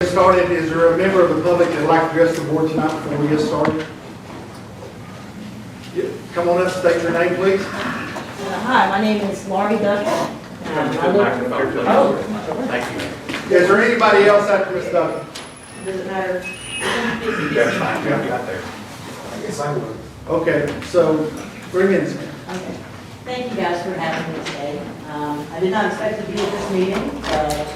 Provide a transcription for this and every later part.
Started, is there a member of the public that would like to address the board tonight before we get started? Yeah, come on up, state your name, please. Hi, my name is Laurie Duckett. Thank you. Is there anybody else after Ms. Duckett? Does it matter? That's fine, we got there. I guess I would. Okay, so bring in. Okay. Thank you guys for having me today. I did not expect to be at this meeting, but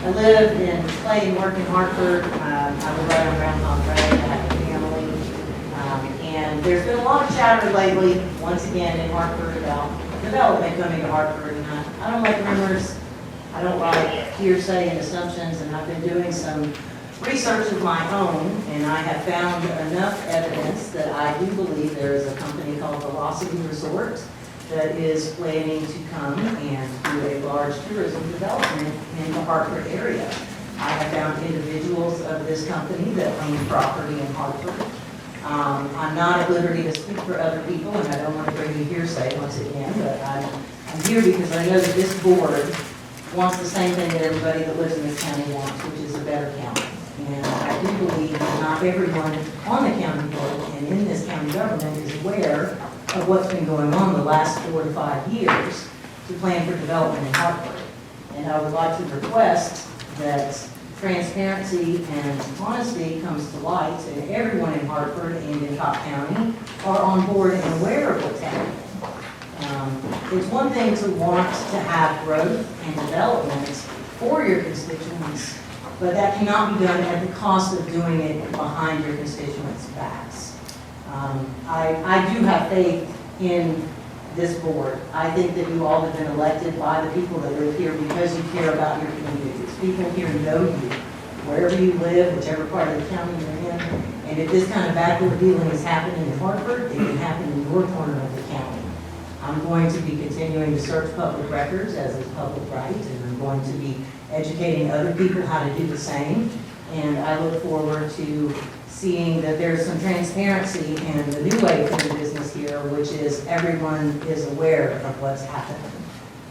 I live in Clay and work in Hartford. I was right on Groundhog Road, I have a family. And there's been a lot of chatter lately, once again in Hartford, about development coming to Hartford. And I don't like rumors. I don't like hearsay and assumptions, and I've been doing some research of my own, and I have found enough evidence that I do believe there is a company called Velocity Resort that is planning to come and do a large tourism development in the Hartford area. I have found individuals of this company that own property in Hartford. I'm not at liberty to speak for other people, and I don't want to bring you hearsay once again, but I'm here because I know that this board wants the same thing that everybody that lives in this county wants, which is a better county. And I do believe that not everyone on the county board and in this county government is aware of what's been going on the last 4 to 5 years to plan for development in Hartford. And I would like to request that transparency and honesty comes to light, and everyone in Hartford and in Cocke County are on board and aware of what's happening. It's one thing to want to have growth and development for your constituents, but that cannot be done at the cost of doing it behind your constituents' backs. I do have faith in this board. I think that you all have been elected by the people that live here because you care about your communities. People here know you, wherever you live, whichever part of the county you're in. And if this kind of backward dealing is happening in Hartford, it can happen in your corner of the county. I'm going to be continuing to search public records as is public right, and I'm going to be educating other people how to do the same. And I look forward to seeing that there's some transparency and the new way of doing business here, which is everyone is aware of what's happening.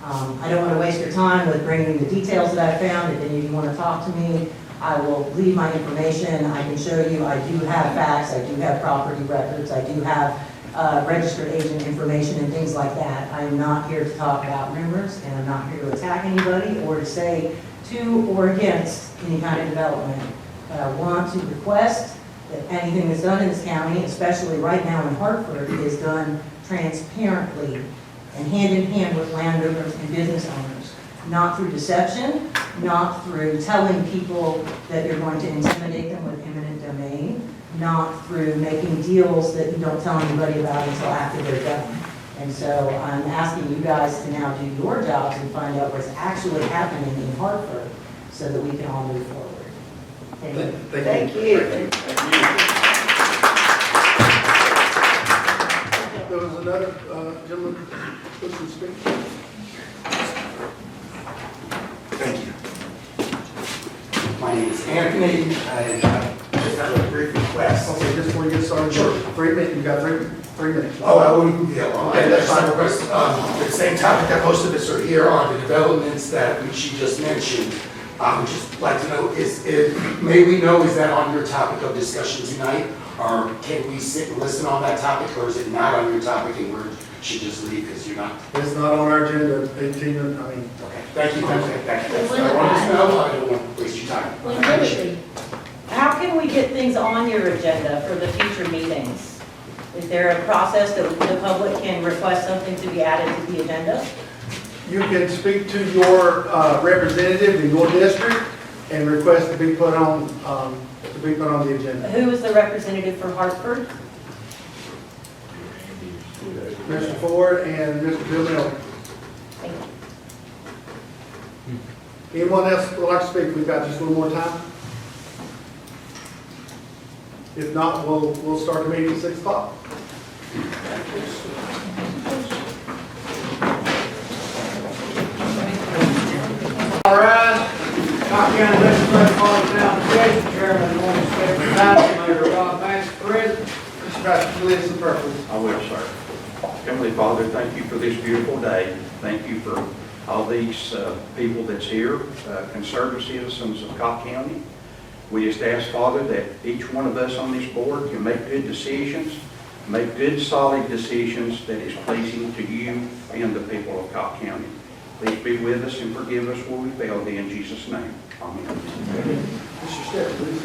I don't want to waste your time with bringing the details that I found. If any of you want to talk to me, I will leave my information. I can show you I do have facts, I do have property records, I do have registered agent information and things like that. I am not here to talk about rumors, and I'm not here to attack anybody or to say to or against any kind of development. But I want to request that anything that's done in this county, especially right now in Hartford, is done transparently and hand in hand with landowners and business owners. Not through deception, not through telling people that you're going to intimidate them with eminent domain, not through making deals that you don't tell anybody about until after they're done. And so I'm asking you guys to now do your jobs and find out what's actually happening in Hartford so that we can all move forward. Thank you. Thank you. There was another gentleman who should speak. Thank you. My name is Anthony. I just have a brief request. Okay, just before you get started, Sure. 3 minutes, you got three minutes. Oh, I wouldn't, yeah, well, okay, that's my request. The same topic that most of us are here on, the developments that she just mentioned. I would just like to know, may we know, is that on your topic of discussion tonight? Or can we sit and listen on that topic, or is it not on your topic and we should just leave because you're not? It's not on our agenda, 18, Okay, thank you, thank you. That's what I wanted to know. I don't want to waste your time. Well, literally, how can we get things on your agenda for the future meetings? Is there a process that the public can request something to be added to the agenda? You can speak to your representative in your district and request to be put on the agenda. Who is the representative for Hartford? Mr. Ford and Mr. Bill Miller. Thank you. Anyone else would like to speak? We've got just a little more time. If not, we'll start the meeting at 6 o'clock. All right, Cocke County Legislative College Town Session, Chairman Warren Spencer Tyson, Mayor Rob Banks, President. Mr. Pastor, please, the purpose. I will, sir. Heavenly Father, thank you for this beautiful day. Thank you for all these people that's here, concerned citizens of Cocke County. We just ask, Father, that each one of us on this board can make good decisions, make good, solid decisions that is pleasing to you and the people of Cocke County. Please be with us and forgive us where we failed thee in Jesus' name. Amen. Mr. Step, please.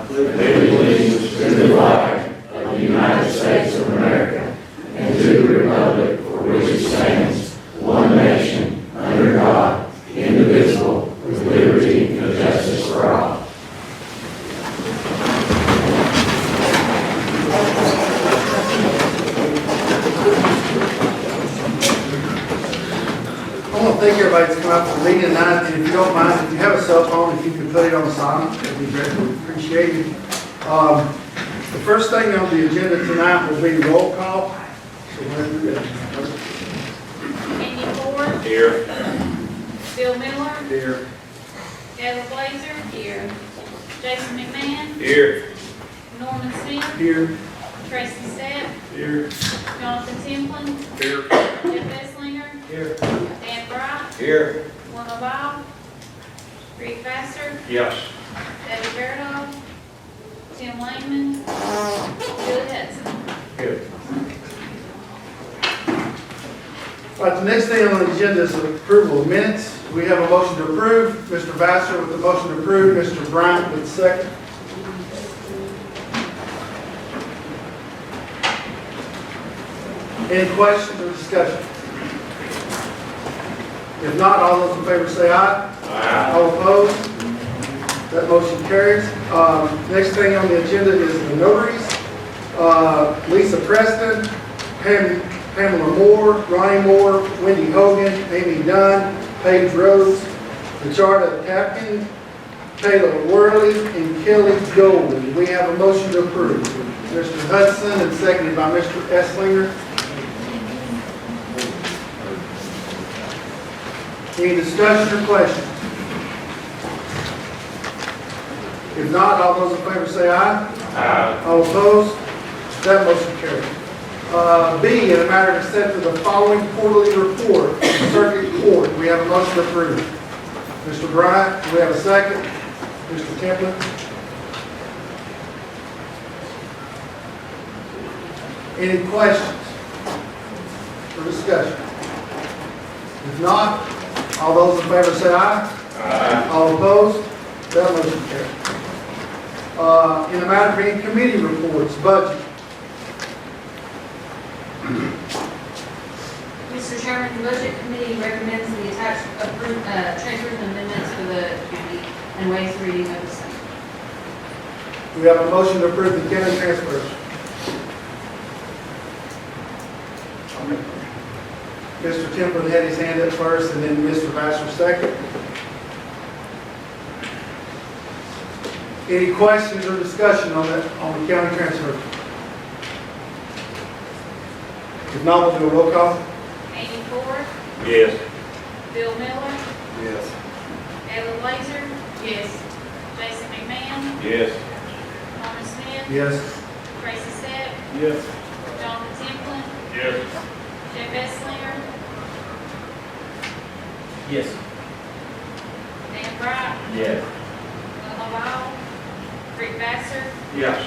Allegiance to the flag of the United States of America and to the republic for which it stands, one nation, under God, indivisible, with liberty and justice for all. I want to thank everybody that's come out for the meeting tonight, and if you don't mind, if you have a cell phone, if you could put it on silent, that'd be greatly appreciated. The first thing on the agenda tonight will be roll call. So whenever you're ready. Andy Ford, Here. Bill Miller, Here. Ella Blazer, here. Jason McMahon, Here. Norman Smith, Here. Tracy Stepp, Here. Jonathan Templin, Here. Jeff Esslinger, Here. Dan Bright, Here. Wendell Ball, Rick Vassar, Yes. Debbie Fairdoll, Tim Langman, Billy Hudson. Here. All right, the next thing on the agenda is approval of minutes. We have a motion to approve. Mr. Vassar with the motion to approve, Mr. Bryant with the second. Any questions or discussion? If not, all those in favor say aye. Aye. All opposed? That motion carries. Next thing on the agenda is the notaries. Lisa Preston, Pamela Moore, Ronnie Moore, Wendy Hogan, Amy Dunn, Paige Rhodes, Richarda Tapkin, Taylor Worley, and Kelly Golden. We have a motion to approve. Mr. Hudson and seconded by Mr. Esslinger. Any discussion or questions? If not, all those in favor say aye. Aye. All opposed? That motion carries. B, in a matter of accepting the following quarterly report of the Circuit Court, we have a motion to approve. Mr. Bryant, do we have a second? Mr. Templin? Any questions or discussion? If not, all those in favor say aye. Aye. All opposed? That motion carries. In the matter of any committee reports, budget. Mr. Chairman, the Budget Committee recommends the attached approved transfers and amendments for the duty and waives the reading of the same. We have a motion to approve the county transfers. Mr. Templin had his hand up first, and then Mr. Vassar second. Any questions or discussion on the county transfer? If not, we'll do a roll call. Andy Ford, Yes. Bill Miller, Yes. Ella Blazer, yes. Jason McMahon, Yes. Norman Smith, Yes. Tracy Stepp, Yes. Jonathan Templin, Yes. Jeff Esslinger, Yes. Dan Bright, Yes. Wendell Ball, Rick Vassar, Yes.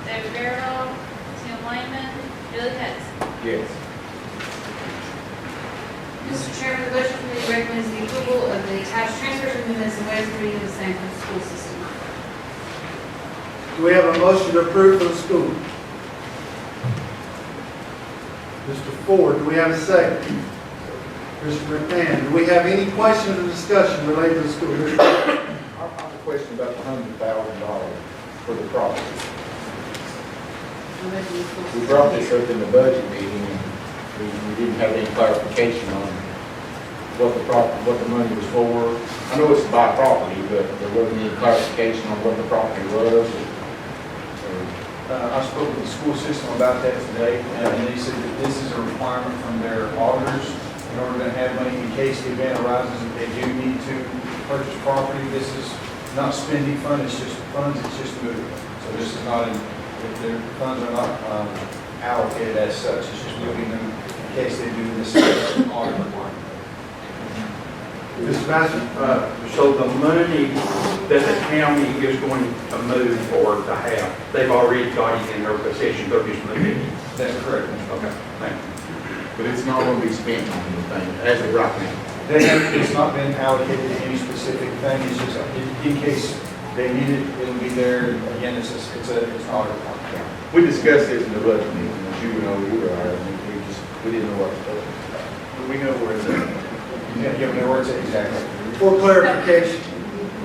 David Fairdoll, Tim Langman, Billy Hudson. Yes. Mr. Chairman, the Budget Committee recommends the approval of the attached transfers and amendments and waives the reading of the same for the school system. Do we have a motion to approve for the school? Mr. Ford, do we have a second? Mr. McMahon, do we have any questions or discussion related to the school? I have a question about the $100,000 for the property. We brought this up in the budget meeting, and we didn't have any clarification on what the money was for. I know it's to buy property, but there wasn't any clarification on what the property was. I spoke with the school system about that today, and they said that this is a requirement from their auditors in order to have money in case the event arises that they do need to purchase property. This is not spending fund, it's just funds, it's just moving. So this is not, their funds are not allocated as such, it's just moving them in case they do this audit requirement. Mr. Bassett? So the money that the county is going to move or to have, they've already got it in their possession, they're just moving it. That's correct, Mr. Okay, thank you. But it's not going to be spent on anything as of right now. It's not been allocated to any specific thing, it's just in case they need it, it'll be there. Again, it's an audit requirement. We discussed this in the budget meeting, as you know, you were, we didn't know what to do. We know where it's at. Yeah, no words, exactly. For clarification.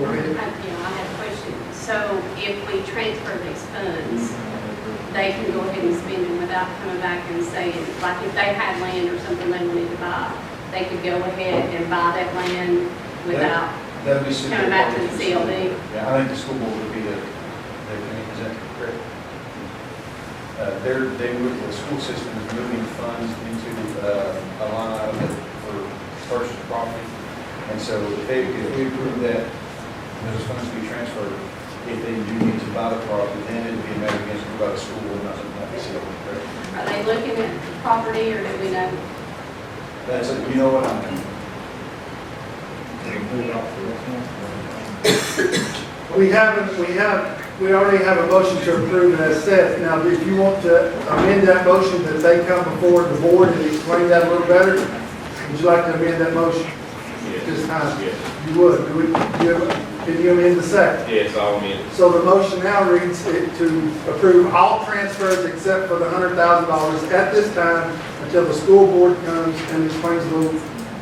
Go ahead. I have a question. So if we transfer these funds, they can go ahead and spend them without coming back and saying, like if they had land or something they wanted to buy, they could go ahead and buy that land without That'll be super. coming back to the CLB? Yeah, I think the school board would be the, is that correct? The school system is moving funds into a line item for purchase of property. And so if we approve that, those funds be transferred, if they do need to buy the property, then it'd be a matter against by the school board, not the CLB, correct? Are they looking at the property or do we know? That's, you know what I mean? We already have a motion to approve it as said. Now, if you want to amend that motion that they come before the board and explain that a little better, would you like to amend that motion? This time? Yes. You would. Can you amend the second? Yes, I'll amend. So the motion now reads to approve all transfers except for the $100,000 at this time until the school board comes and explains a little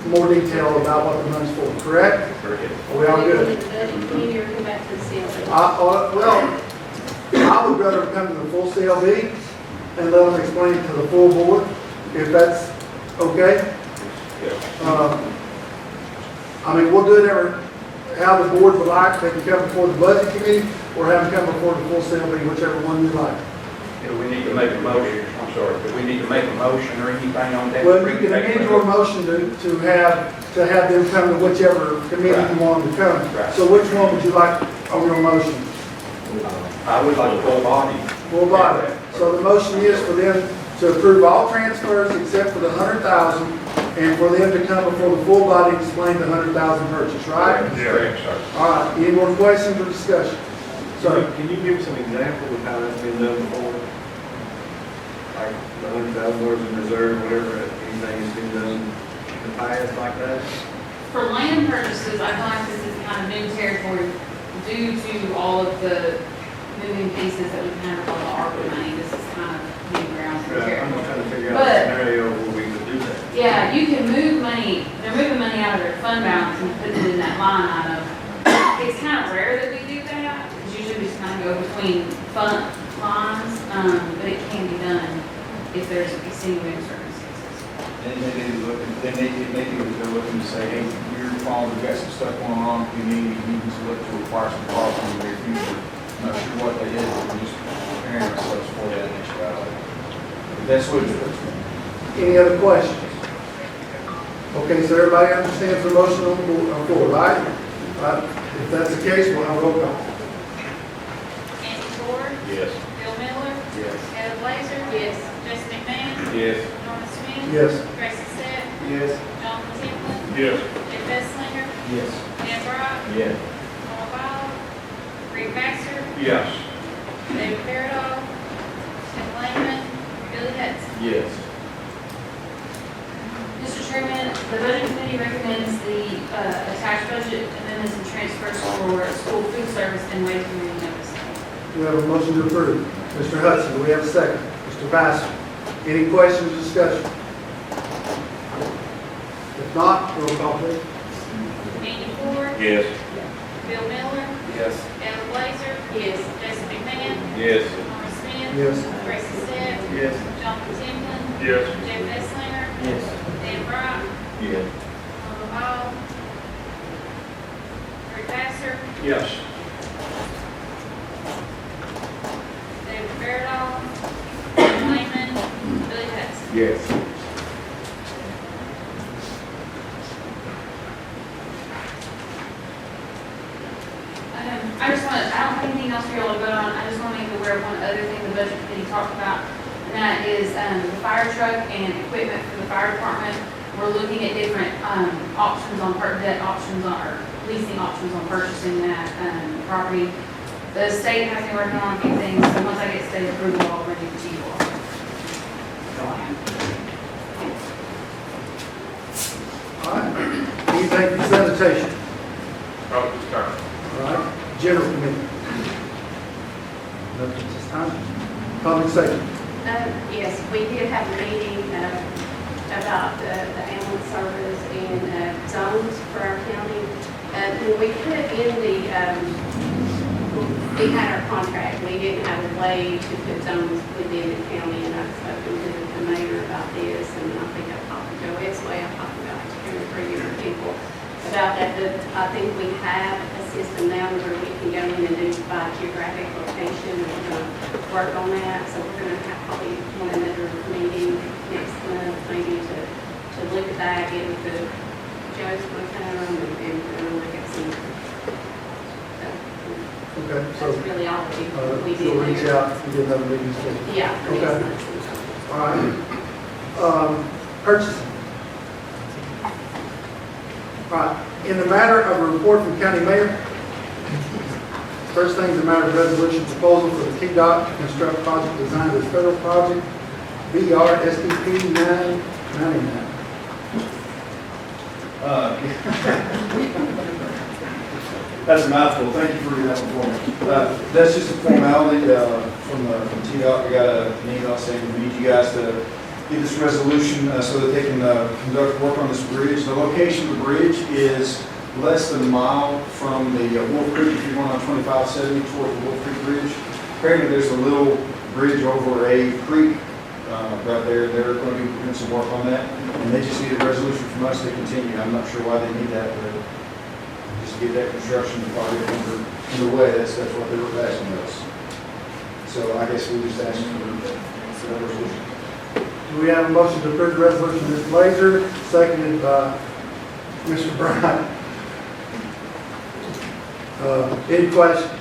more detail about what the money's for, correct? Correct. Are we all good? The budget committee or come back to the CLB? Well, I would rather come to the full CLB and let them explain it to the full board, if that's okay. I mean, we'll do it how the board would like. They can come before the budget committee or have them come before the full CLB, whichever one you like. Do we need to make a motion, I'm sorry, do we need to make a motion or anything on that? Well, you can amend your motion to have them come to whichever committee you want them to come. Right. So which one would you like on your motion? I would like full body. Full body. So the motion is for them to approve all transfers except for the $100,000 and for them to come before the full body and explain the $100,000 purchase, right? Correct, sir. All right, any more questions or discussion? Sir? Can you give some examples of how that's been done before? Like $100,000 in reserve, whatever, anything has been done in the past like that? For land purchases, I feel like this is kind of new territory due to all of the moving pieces that we've had with all the ARPA money. This is kind of new ground for I'm just territory. trying to figure out a But- scenario where we could do that. Yeah, you can move money, they're moving money out of their fund balance and putting it in that line item. It's kind of rare that we do that, because usually we just kind of go between fund lines, but it can be done if there's extenuating circumstances. Then they need to look, then they need to go look and say, hey, you're following, we've got some stuff going on, we need to look to acquire some property in the near future. I'm not sure what that is, but we're just preparing ourselves for that eventuality. But that's what it is. Any other questions? Okay, so everybody understands the motion on the floor, right? If that's the case, we'll have a roll call. Andy Ford, Yes. Bill Miller, Yes. Heather Blazer. Yes. Jesse McMahon, Yes. Norman Smith. Yes. Tracy Stepp, Yes. Jonathan Templin, Yes. Jeff Esslinger, Yes. Dan Brock, Yes. Paul Ball, Rick Baxter, Yes. David Fairdoll, Tim Langman, Billy Hudson. Yes. Mr. Chairman, the Budget Committee recommends the attached budget amendments and transfers for school food service and waste reading notice. We have a motion to approve. Mr. Hudson, do we have a second? Mr. Bassett, any questions or discussion? If not, roll call please. Andy Ford, Yes. Bill Miller, Yes. Heather Blazer. Yes. Jesse McMahon, Yes. Norman Smith. Yes. Tracy Stepp, Yes. Jonathan Templin, Yes. Jeff Esslinger, Yes. Dan Brock, Yes. Paul Ball, Rick Baxter, Yes. David Fairdoll, Tim Langman, Billy Hudson. Yes. I just want, I don't have anything else for y'all to vote on, I just want to make you aware of one other thing the budget committee talked about, and that is fire truck and equipment for the fire department. We're looking at different options on debt options or leasing options on purchasing that property. The state has been working on a few things, so once I get state approval, I'll bring it to you all. All right. Anything for sanitation? Oh, start. All right. General committee? Nothing at this time. Public safety? Yes, we did have a meeting about the ambulance service and zones for our county. When we put in we had our contract, we didn't have a way to put zones within the county, and I've spoken to the mayor about this, and I think I've talked to Joe Wesley, I've talked about 2 or 3 different people about that, but I think we have a system now where we can go in and do by geographic location, and we're going to work on that, so we're going to have probably another meeting next month, maybe to look at that, get with the Joe's going to come, and we're going to look at some. Okay, so, That's really all we did. you'll reach there. out, we did another meeting scheduled. Yeah. for next Okay. month. All right. Purchasing. All right. In the matter of a report from county mayor, first thing is a matter of resolution proposal for the TDOT to construct project design of the federal project, VR SDP 999. That's a mouthful, thank you for reading that one for me. That's just a formality from TDOT. We got an email saying we need you guys to get this resolution so that they can conduct work on this bridge. The location of the bridge is less than a mile from the Wolf Creek, if you're going on 2570 toward the Wolf Creek Bridge. Apparently there's a little bridge over a creek right there. They're going to be doing some work on that, and they just need a resolution from us to continue. I'm not sure why they need that, but just get that construction project underway. That's what they were asking us. So I guess we just asked for that resolution. Do we have a motion to approve the resolution, Mr. Blazer, seconded by Mr. Bryant? Any questions?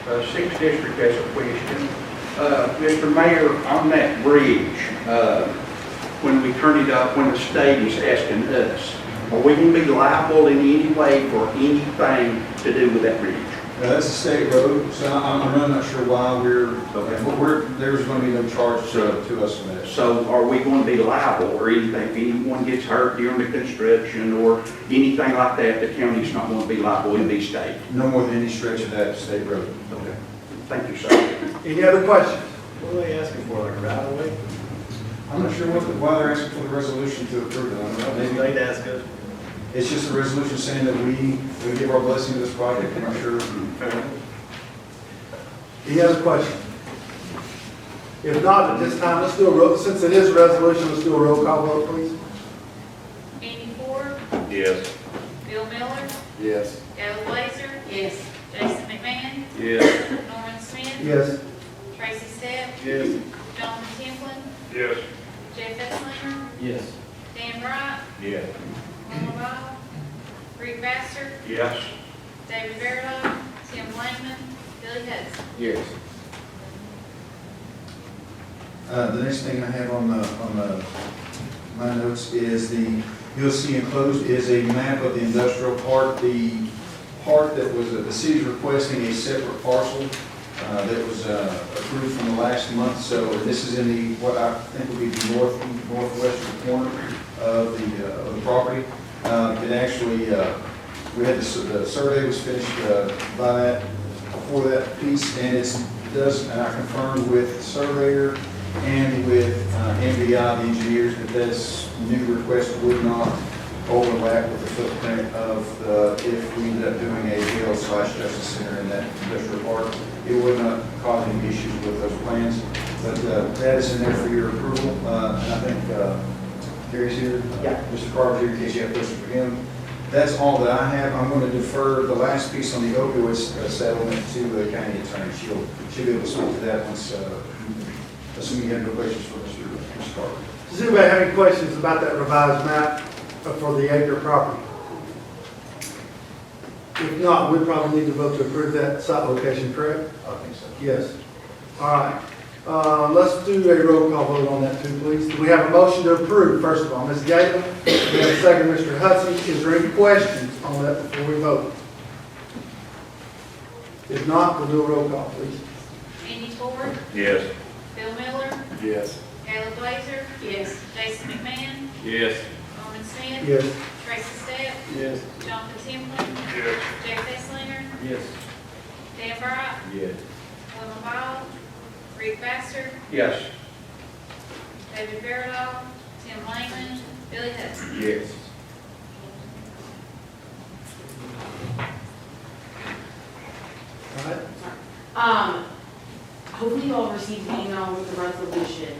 6th District has a question. Mr. Mayor, on that bridge, when we turn it up, when the state is asking us, are we going to be liable in any way for anything to do with that bridge? That's a state road, so I'm really not sure why there's going to be no charge to us for that. So are we going to be liable or anything, if anyone gets hurt during the construction or anything like that, the county's not going to be liable, it'll be state? No more than any stretch of that state road. Okay. Thank you, sir. Any other questions? What are they asking for, like a right of way? I'm not sure why they're asking for the resolution to approve it. I don't know. Maybe Maybe they'd ask us. it's just a resolution saying that we give our blessing to this project. I'm not sure. Any other questions? If not, at this time, let's do a roll, since it is a resolution, let's do a roll call vote, please. Andy Ford, Yes. Bill Miller, Yes. Gary Blazer, Yes. Jason McMahon, Yes. Norman Smith, Yes. Tracy Stepp, Yes. Jonathan Templin, Yes. Jeff Etzlinger, Yes. Dan Wright, Yes. Ronald Ball, Rick Bassett, Yes. David Fairhope, Tim Langman, Billy Hudson. Yes. The next thing I have on my notes is you'll see enclosed is a map of the industrial park. The part that was, the city's requesting a separate parcel that was approved from the last month. So this is in what I think would be the northwestern corner of the property. It actually, we had the survey was finished by that, for that piece, and and I confirmed with the surveyor and with MBI, the engineers, that this new request would not overlap with the footprint of if we end up doing a jail/justice center in that industrial park. It would not cause any issues with those plans, but that is in there for your approval, and I think Gary's here. Yeah. Mr. Carver's here in case you have questions for him. That's all that I have. I'm going to defer the last piece on the opioid settlement to the county attorney. She'll be able to speak to that once, assuming you have no questions for Mr. Carver. Does anybody have any questions about that revised map for the acre property? If not, we probably need to vote to approve that site location, correct? I think so. Yes. All right. Let's do a roll call vote on that too, please. Do we have a motion to approve, first of all? Ms. Galen, we have a second, Mr. Hudson. Is there any questions on that before we vote? If not, we'll do a roll call, please. Andy Ford, Yes. Bill Miller, Yes. Caleb Blazer, Yes. Jason McMahon, Yes. Norman Smith, Yes. Tracy Stepp, Yes. Jonathan Timlin, Yes. Jeff Esslinger, Yes. Dan Bright, Yes. Wilma Ball, Rick Baster, Yes. David Fairwell, Tim Lehman, Billy Hudson. Yes. All right. Hopefully you all received an email with the resolution.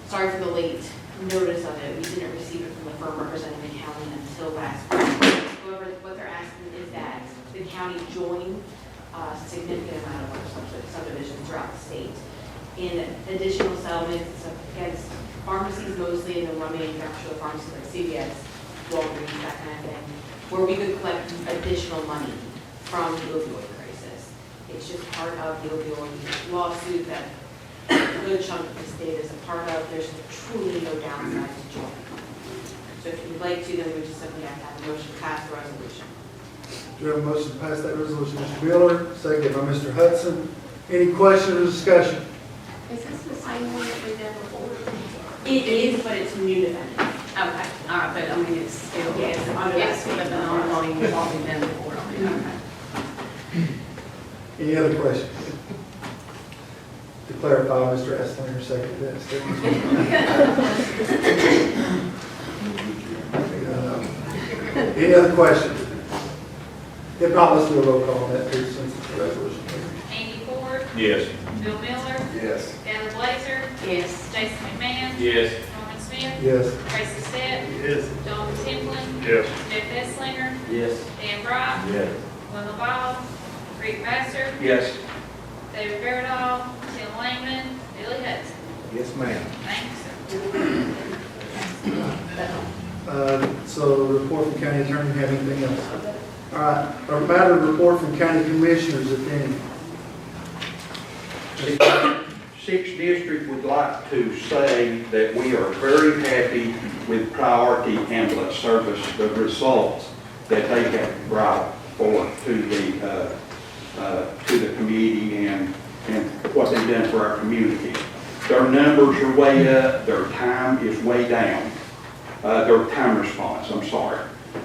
Sorry for the late notice of it. We didn't receive it from the firm representing the county until last week. However, what they're asking is that the county join a significant amount of our subdivisions throughout the state in additional settlements against pharmacies mostly, and then one manufacturer pharmacies like CVS, Walgreens, that kind of thing, where we could collect additional money from the opioid crisis. It's just part of the opioid lawsuit that a good chunk of the state is a part of. There's truly no downside to joining. So if you'd like to, then we just simply have to have a motion to pass the resolution. Do we have a motion to pass that resolution? Mr. Miller, second by Mr. Hudson. Any questions or discussion? Is this the same one that we've done before? It is, but it's new defendants. Okay, all right, but I mean, it's still, Yes, under that yes, state, but but the ongoing, what we've done before. Okay. Any other questions? To clarify, Mr. Esslinger seconded that statement. Any other questions? If not, let's do a roll call on that too, since it's a resolution. Andy Ford, Yes. Bill Miller, Yes. Caleb Blazer, Yes. Jason McMahon, Yes. Norman Smith, Yes. Tracy Stepp, Yes. Jonathan Timlin, Yes. Jeff Esslinger, Yes. Dan Bright, Yes. Wilma Ball, Rick Baster, Yes. David Fairwell, Tim Lehman, Billy Hudson. Yes, ma'am. Thanks. So report from county attorney, have anything else? All right, a matter of report from county commissioners, if any. Sixth District would like to say that we are very happy with Priority Ambulance Service, the results that they have brought forth to the committee and what they've done for our community. Their numbers are way up, their time is way down, their time response, I'm sorry.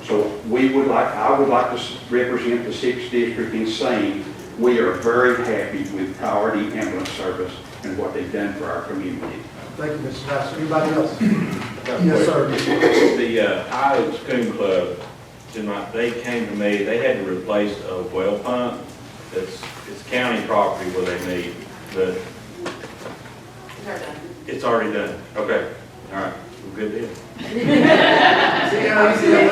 So I would like to represent the Sixth District in saying we are very happy with Priority Ambulance Service and what they've done for our community. Thank you, Mr. Bass. Anybody else? Yes, sir. The Iowa Coon Club, tonight, they came to me, they had to replace a well pump. It's county property where they need, but They're done. it's already done. Okay, all right, well, good deal. See how easy that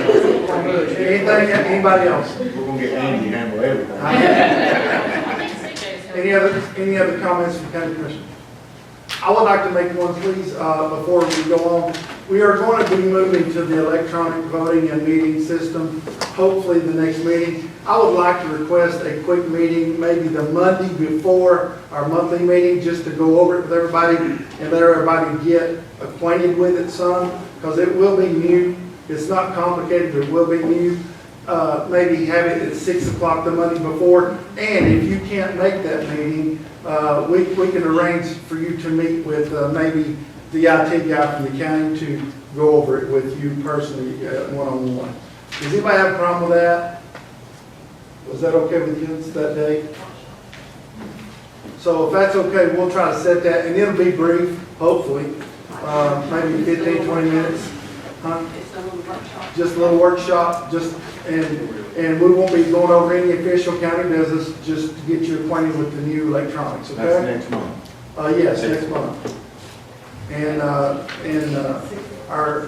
is? Anything, anybody else? We're gonna get Andy to handle everything. Any other comments from county commission? I would like to make one, please, before we go on. We are going to be moving to the electronic voting and meeting system, hopefully the next meeting. I would like to request a quick meeting, maybe the Monday before our monthly meeting, just to go over it with everybody and let everybody get acquainted with it some, because it will be new. It's not complicated, but it will be new. Maybe have it at 6 o'clock the Monday before. And if you can't make that meeting, we can arrange for you to meet with maybe the IT guy from the county to go over it with you personally, one-on-one. Does anybody have a problem with that? Was that okay with you that day? So if that's okay, we'll try to set that, and it'll be brief, hopefully, maybe 15, 20 minutes. Huh? It's a little workshop. Just a little workshop, and we won't be going over any official county business, just to get you acquainted with the new electronics, okay? That's next month. Yes, next month. And our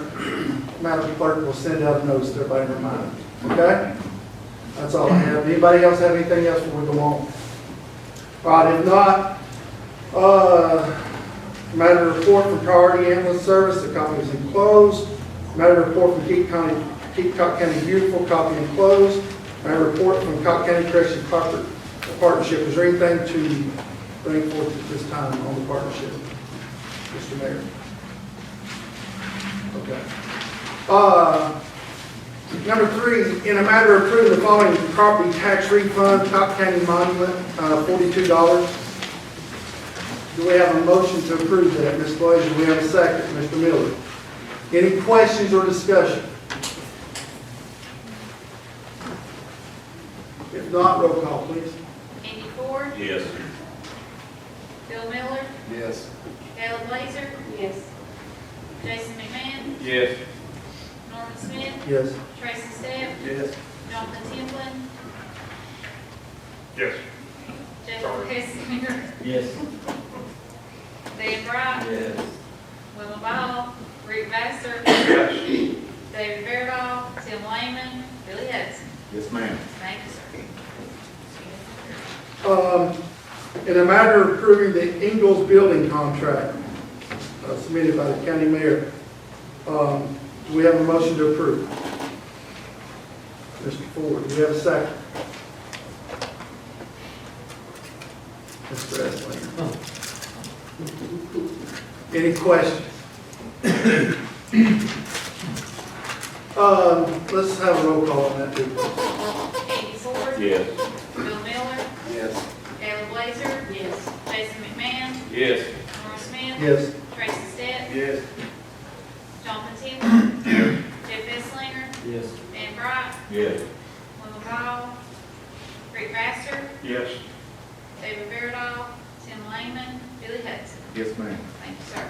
Madam Clerk will send out a notice to everybody to remind them, okay? That's all I have. Anybody else have anything else before we go on? All right, if not, matter of report from Priority Ambulance Service, the copy is enclosed. Matter of report from Cocke County Beautiful, copy enclosed. Matter of report from Cocke County Corrections Partnership. Is there anything to bring forth at this time on the partnership? Mr. Mayor? Okay. Number 3, in a matter of approving the following property tax refund, Cocke County Monument, $42. Do we have a motion to approve that, Ms. Blazer? Do we have a second, Mr. Miller? Any questions or discussion? If not, roll call, please. Andy Ford, Yes. Bill Miller, Yes. Caleb Blazer, Yes. Jason McMahon, Yes. Norman Smith, Yes. Tracy Stepp, Yes. Jonathan Templin, Yes. Jeff Kessinger, Yes. Dan Bright, Yes. Wilma Ball, Rick Vassar, Yes. David Fairdahl, Tim Lehman, Billy Hudson. Yes, ma'am. Thank you, sir. In a matter of approving the Ingalls building contract submitted by the county mayor, do we have a motion to approve? Mr. Ford, do we have a second? Mr. Eslinger. Any questions? Let's have a roll call on that, please. Andy Ford, Yes. Bill Miller, Yes. Caleb Blazer, Yes. Jason McMahon, Yes. Norman Smith, Yes. Tracy Stepp, Yes. Jonathan Templin, Jeff Kessinger, Yes. Dan Bright, Yes. Wilma Ball, Rick Vassar, Yes. David Fairdahl, Tim Lehman, Billy Hudson. Yes, ma'am. Thank you, sir.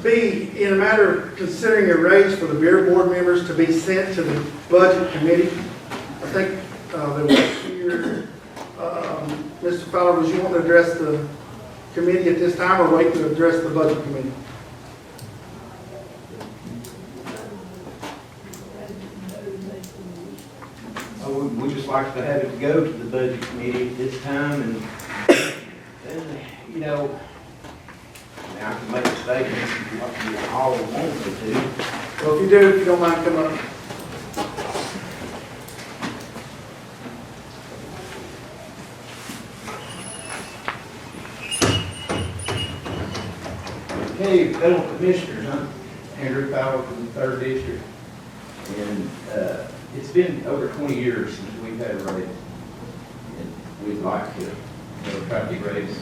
B, in a matter of considering a raise for the Bureau Board members to be sent to the Budget Committee. I think they were here. Mr. Fowler, would you want to address the committee at this time or wait to address the Budget Committee? We just like to have it go to the budget committee at this time, and, you know, I can make a statement if you all want me to. Well, if you do, if you don't mind, come up. Okay, fellow commissioners, I'm Andrew Fowler from the 3rd District, and it's been over 20 years since we've had a raise, and we'd like to, try to get raised,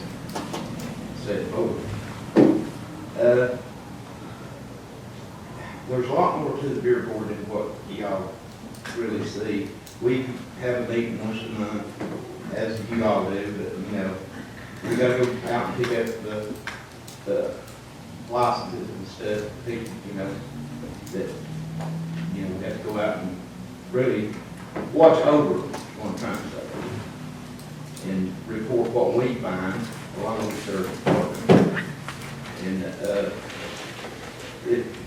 set forward. There's a lot more to the Bureau Board than what y'all really see. We have a meeting once a month, as you all do, but, we gotta go out and pick up the licenses and stuff, people, that, we have to go out and really watch over what I'm trying to say. And report what we find along with their department. And,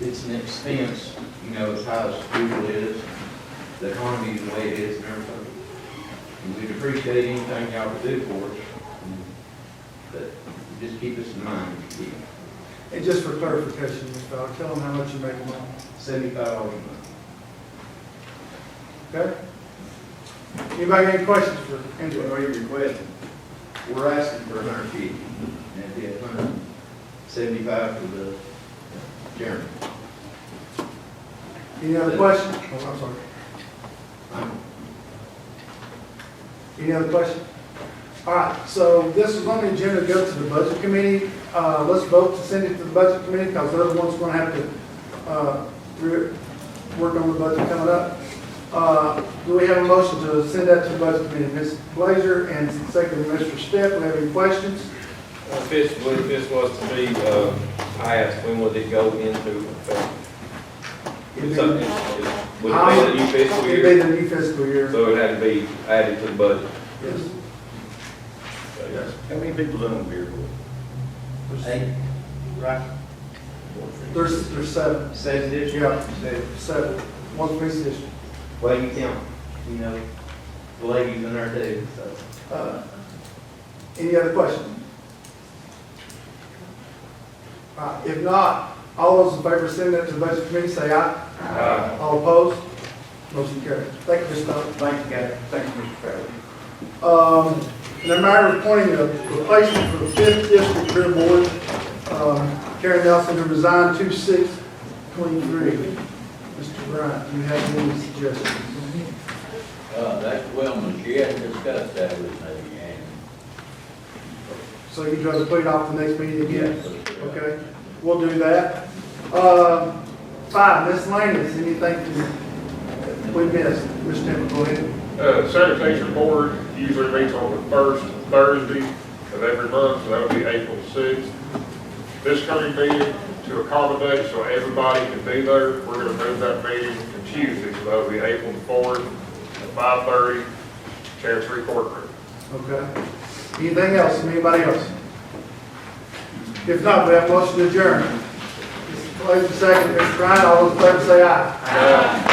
it's an expense, as high as fuel is, the economy the way it is and everything. And we'd appreciate anything y'all would do for us, but just keep this in mind. And just for clarification, Mr. Fowler, tell them how much you make a month. $75 a month. Okay? Anybody got any questions for Andrew? What are you requesting? We're asking for 150, and it'd be 175 for the chairman. Any other questions? Oh, I'm sorry. Any other questions? All right, so this is on the agenda to go to the Budget Committee. Let's vote to send it to the Budget Committee because they're the ones going to have to work on the budget coming up. Do we have a motion to send that to the Budget Committee? Ms. Blazer and second Mr. Stepp, do we have any questions? If this was to be passed, when would it go into effect? Would it be the new fiscal It'd be year? the new fiscal year. So it had to be added to the budget? Yes. Yes. How many people on the Bureau Board? 8, right? There's 7. 7 districts? Yeah, 7. One police district. Well, you count, the ladies in there too, so. Any other questions? If not, all those in favor of sending that to the Budget Committee, say aye. Aye. All opposed? Motion carries. Thank you, Mr. Fowler. Thank you, guys. Thank you, Mr. Farrell. And a matter of appointing a replacement for the 5th District Career Board, Karen Nelson, who resigned 2/6/23. Mr. Bryant, do you have any suggestions? That's Wilma, she hadn't discussed that with me, and. So you'd rather put it off the next meeting again? Okay, we'll do that. 5, miscellaneous, anything we missed? Mr. Temple, go ahead. Sanitation Board usually meets on the first Thursday of every month, so that would be April 6th. This coming meeting, to accommodate so everybody can be there, we're going to move that meeting to Tuesday, so that would be April 4th at 5:30, Chancery Courtroom. Okay. Anything else from anybody else? If not, we have a motion to adjourn. Mr. Clayton, second. Mr. Bryant, all those in favor say aye. Aye.